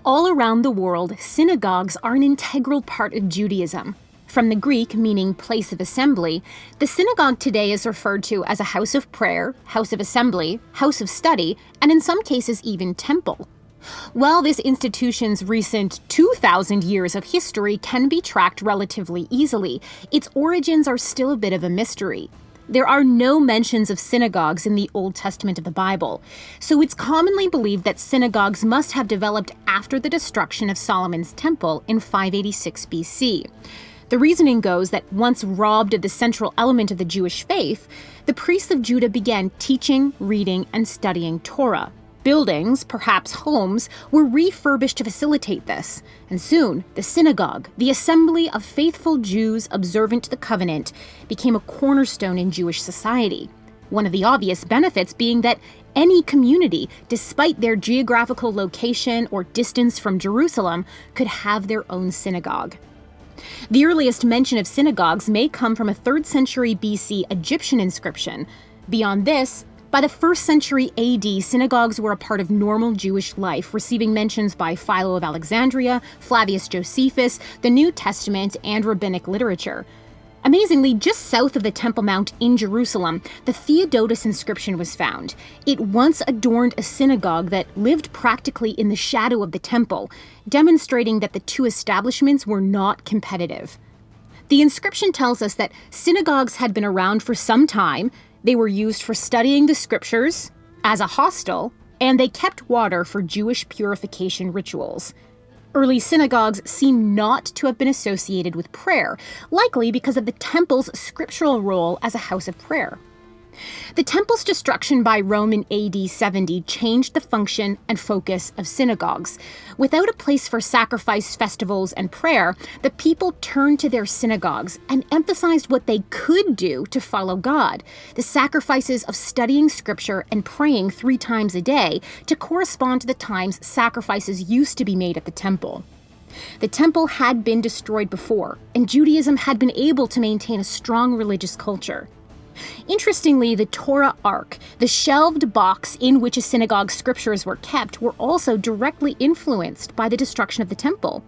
All around the world, synagogues are an integral part of Judaism. From the Greek meaning place of assembly, the synagogue today is referred to as a house of prayer, house of assembly, house of study, and in some cases even temple. While this institution's recent 2,000 years of history can be tracked relatively easily, its origins are still a bit of a mystery. There are no mentions of synagogues in the Old Testament of the Bible, so it's commonly believed that synagogues must have developed after the destruction of Solomon's temple in 586 BC. The reasoning goes that once robbed of the central element of the Jewish faith, the priests of Judah began teaching, reading, and studying Torah. Buildings, perhaps homes, were refurbished to facilitate this, and soon the synagogue, the assembly of faithful Jews observant to the covenant, became a cornerstone in Jewish society. One of the obvious benefits being that any community, despite their geographical location or distance from Jerusalem, could have their own synagogue. The earliest mention of synagogues may come from a 3rd century BC Egyptian inscription. Beyond this, by the 1st century AD, synagogues were a part of normal Jewish life, receiving mentions by Philo of Alexandria, Flavius Josephus, the New Testament, and rabbinic literature. Amazingly, just south of the Temple Mount in Jerusalem, the Theodotus inscription was found. It once adorned a synagogue that lived practically in the shadow of the temple, demonstrating that the two establishments were not competitive. The inscription tells us that synagogues had been around for some time. They were used for studying the scriptures, as a hostel, and they kept water for Jewish purification rituals. Early synagogues seem not to have been associated with prayer, likely because of the temple's scriptural role as a house of prayer. The temple's destruction by Rome in AD 70 changed the function and focus of synagogues. Without a place for sacrifice, festivals, and prayer, the people turned to their synagogues and emphasized what they could do to follow God, the sacrifices of studying scripture and praying 3 times a day to correspond to the times sacrifices used to be made at the temple. The temple had been destroyed before, and Judaism had been able to maintain a strong religious culture. Interestingly, the Torah Ark, the shelved box in which a synagogue's scriptures were kept, were also directly influenced by the destruction of the temple.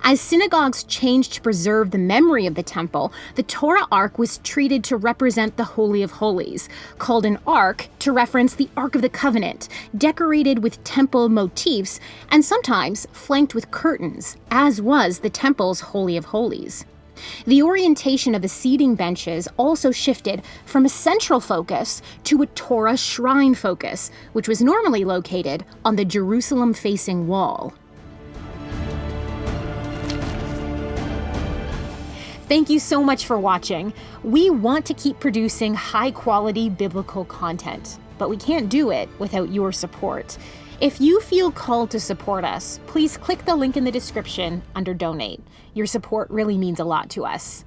As synagogues changed to preserve the memory of the temple, the Torah Ark was treated to represent the Holy of Holies, called an Ark to reference the Ark of the Covenant, decorated with temple motifs and sometimes flanked with curtains, as was the temple's Holy of Holies. The orientation of the seating benches also shifted from a central focus to a Torah shrine focus, which was normally located on the Jerusalem-facing wall. Thank you so much for watching. We want to keep producing high-quality biblical content, but we can't do it without your support. If you feel called to support us, please click the link in the description under Donate. Your support really means a lot to us.